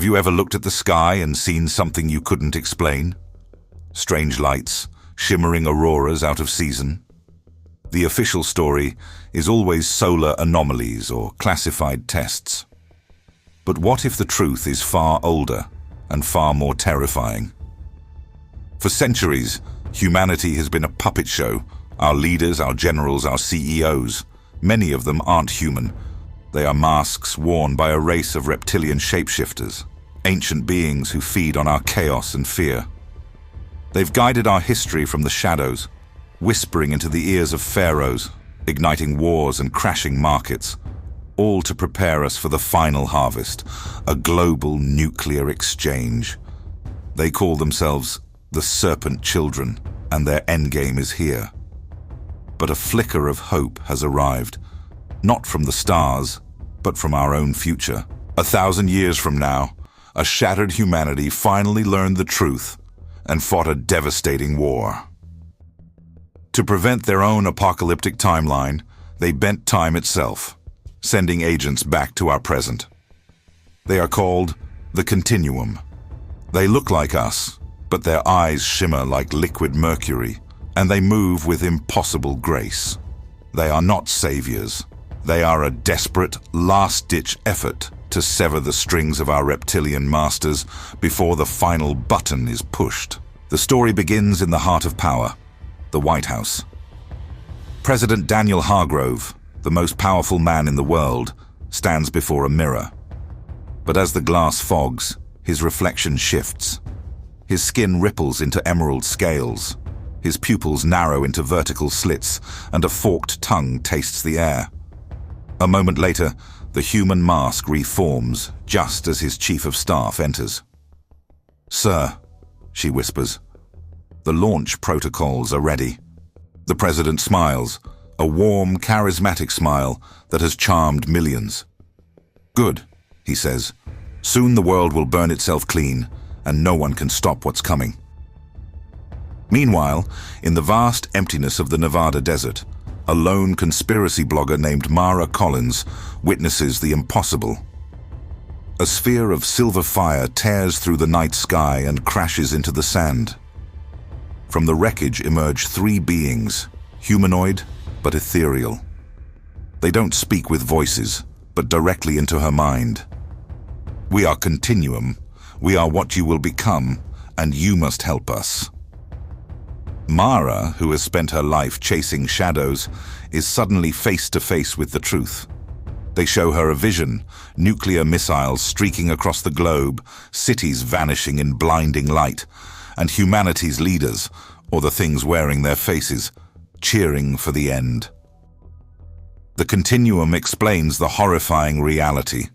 Have you ever looked at the sky and seen something you couldn't explain? Strange lights, shimmering auroras out of season. The official story is always solar anomalies or classified tests. But what if the truth is far older and far more terrifying? For centuries, humanity has been a puppet show. Our leaders, our generals, our CEOs, many of them aren't human. They are masks worn by a race of reptilian shapeshifters, ancient beings who feed on our chaos and fear. They've guided our history from the shadows, whispering into the ears of pharaohs, igniting wars and crashing markets, all to prepare us for the final harvest, a global nuclear exchange. They call themselves the Serpent Children, and their endgame is here. But a flicker of hope has arrived, not from the stars, but from our own future. 1,000 years from now, a shattered humanity finally learned the truth and fought a devastating war. To prevent their own apocalyptic timeline, they bent time itself, sending agents back to our present. They are called the Continuum. They look like us, but their eyes shimmer like liquid mercury, and they move with impossible grace. They are not saviors. They are a desperate, last-ditch effort to sever the strings of our reptilian masters before the final button is pushed. The story begins in the heart of power, the White House. President Daniel Hargrove, the most powerful man in the world, stands before a mirror. But as the glass fogs, his reflection shifts. His skin ripples into emerald scales. His pupils narrow into vertical slits, and a forked tongue tastes the air. A moment later, the human mask reforms just as his chief of staff enters. "Sir," she whispers, "the launch protocols are ready." The president smiles, a warm, charismatic smile that has charmed millions. "Good," he says. "Soon the world will burn itself clean, and no one can stop what's coming." Meanwhile, in the vast emptiness of the Nevada desert, a lone conspiracy blogger named Mara Collins witnesses the impossible. A sphere of silver fire tears through the night sky and crashes into the sand. From the wreckage emerge three beings, humanoid but ethereal. They don't speak with voices, but directly into her mind. "We are Continuum. We are what you will become, and you must help us." Mara, who has spent her life chasing shadows, is suddenly face to face with the truth. They show her a vision, nuclear missiles streaking across the globe, cities vanishing in blinding light, and humanity's leaders, or the things wearing their faces, cheering for the end. The Continuum explains the horrifying reality.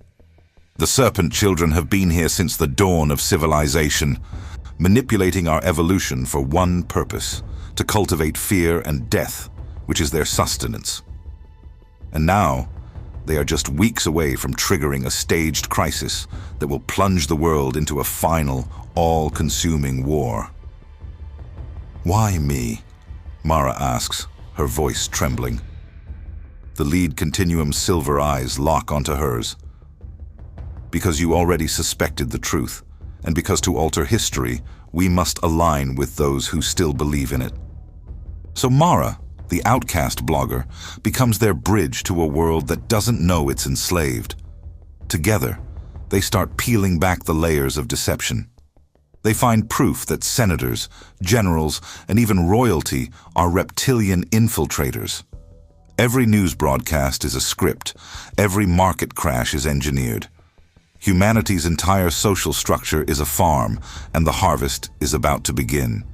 The Serpent Children have been here since the dawn of civilization, manipulating our evolution for one purpose: to cultivate fear and death, which is their sustenance. And now, they are just weeks away from triggering a staged crisis that will plunge the world into a final, all-consuming war. "Why me?" Mara asks, her voice trembling. The lead Continuum's silver eyes lock onto hers. "Because you already suspected the truth, and because to alter history, we must align with those who still believe in it." So Mara, the outcast blogger, becomes their bridge to a world that doesn't know it's enslaved. Together, they start peeling back the layers of deception. They find proof that senators, generals, and even royalty are reptilian infiltrators. Every news broadcast is a script. Every market crash is engineered. Humanity's entire social structure is a farm, and the harvest is about to begin.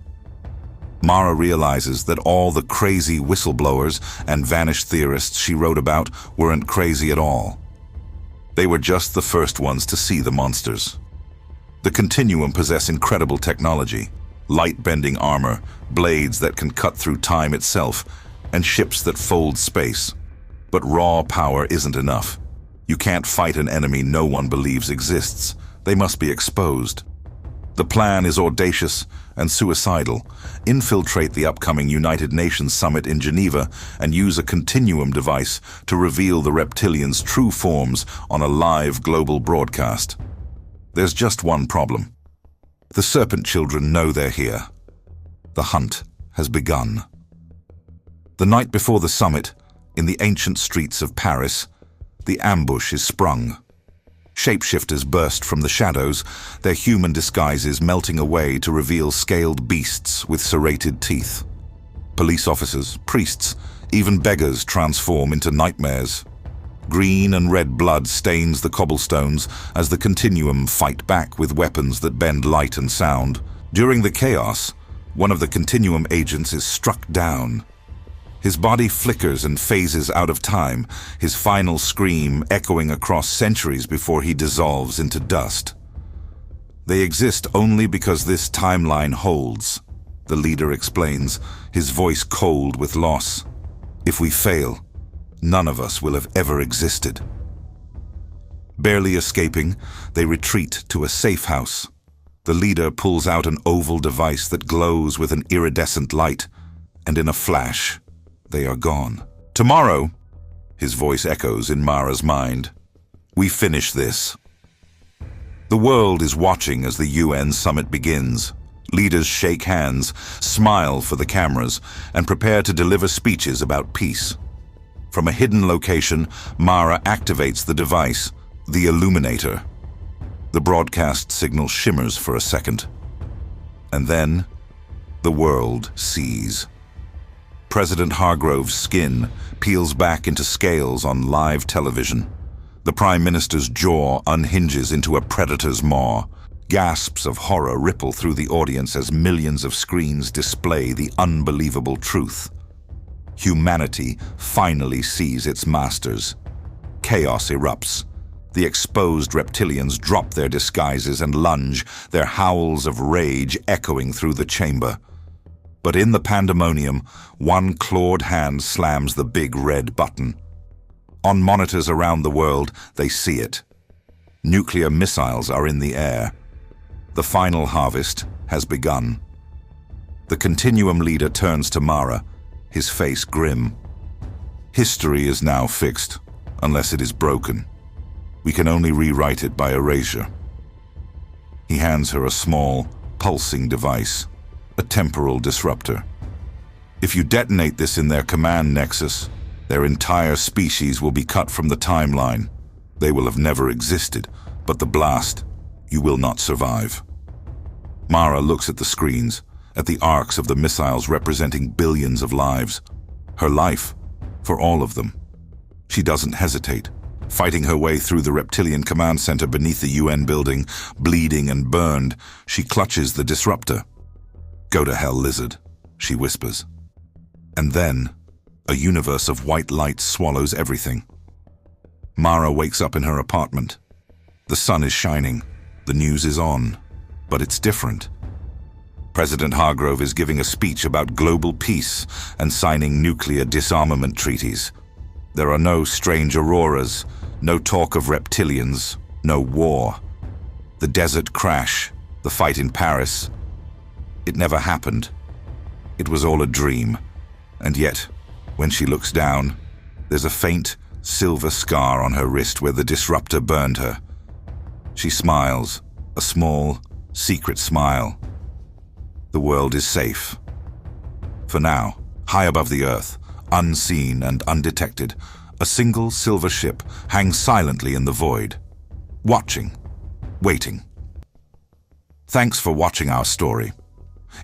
Mara realizes that all the crazy whistleblowers and vanished theorists she wrote about weren't crazy at all. They were just the first ones to see the monsters. The Continuum possess incredible technology, light-bending armor, blades that can cut through time itself, and ships that fold space. But raw power isn't enough. You can't fight an enemy no one believes exists. They must be exposed. The plan is audacious and suicidal. Infiltrate the upcoming United Nations summit in Geneva and use a Continuum device to reveal the reptilians' true forms on a live global broadcast. There's just one problem. The serpent children know they're here. The hunt has begun. The night before the summit, in the ancient streets of Paris, the ambush is sprung. Shapeshifters burst from the shadows, their human disguises melting away to reveal scaled beasts with serrated teeth. Police officers, priests, even beggars transform into nightmares. Green and red blood stains the cobblestones as the Continuum fight back with weapons that bend light and sound. During the chaos, one of the Continuum agents is struck down. His body flickers and phases out of time, his final scream echoing across centuries before he dissolves into dust. They exist only because this timeline holds, the leader explains, his voice cold with loss. If we fail, none of us will have ever existed. Barely escaping, they retreat to a safe house. The leader pulls out an oval device that glows with an iridescent light, and in a flash, they are gone. Tomorrow, his voice echoes in Mara's mind, we finish this. The world is watching as the UN summit begins. Leaders shake hands, smile for the cameras, and prepare to deliver speeches about peace. From a hidden location, Mara activates the device, the Illuminator. The broadcast signal shimmers for a second. And then, the world sees. President Hargrove's skin peels back into scales on live television. The Prime Minister's jaw unhinges into a predator's maw. Gasps of horror ripple through the audience as millions of screens display the unbelievable truth. Humanity finally sees its masters. Chaos erupts. The exposed reptilians drop their disguises and lunge, their howls of rage echoing through the chamber. But in the pandemonium, one clawed hand slams the big red button. On monitors around the world, they see it. Nuclear missiles are in the air. The final harvest has begun. The Continuum leader turns to Mara, his face grim. History is now fixed, unless it is broken. We can only rewrite it by erasure. He hands her a small, pulsing device, a temporal disruptor. If you detonate this in their command nexus, their entire species will be cut from the timeline. They will have never existed, but the blast, you will not survive. Mara looks at the screens, at the arcs of the missiles representing billions of lives. Her life, for all of them. She doesn't hesitate, fighting her way through the Reptilian command center beneath the UN building, bleeding and burned. She clutches the disruptor. "Go to hell, lizard," she whispers. And then, a universe of white light swallows everything. Mara wakes up in her apartment. The sun is shining. The news is on. But it's different. President Hargrove is giving a speech about global peace and signing nuclear disarmament treaties. There are no strange auroras, no talk of reptilians, no war. The desert crash, the fight in Paris, it never happened. It was all a dream. And yet, when she looks down, there's a faint, silver scar on her wrist where the disruptor burned her. She smiles, a small, secret smile. The world is safe. For now, high above the earth, unseen and undetected, a single silver ship hangs silently in the void, watching, waiting. Thanks for watching our story.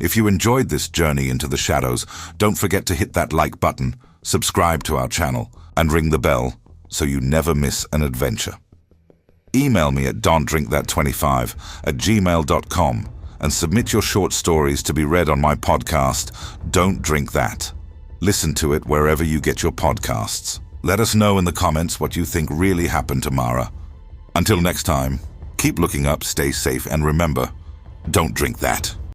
If you enjoyed this journey into the shadows, don't forget to hit that like button, subscribe to our channel, and ring the bell so you never miss an adventure. Email me at don'tdrinkthat25@gmail.com and submit your short stories to be read on my podcast, Don't Drink That. Listen to it wherever you get your podcasts. Let us know in the comments what you think really happened to Mara. Until next time, keep looking up, stay safe, and remember, don't drink that.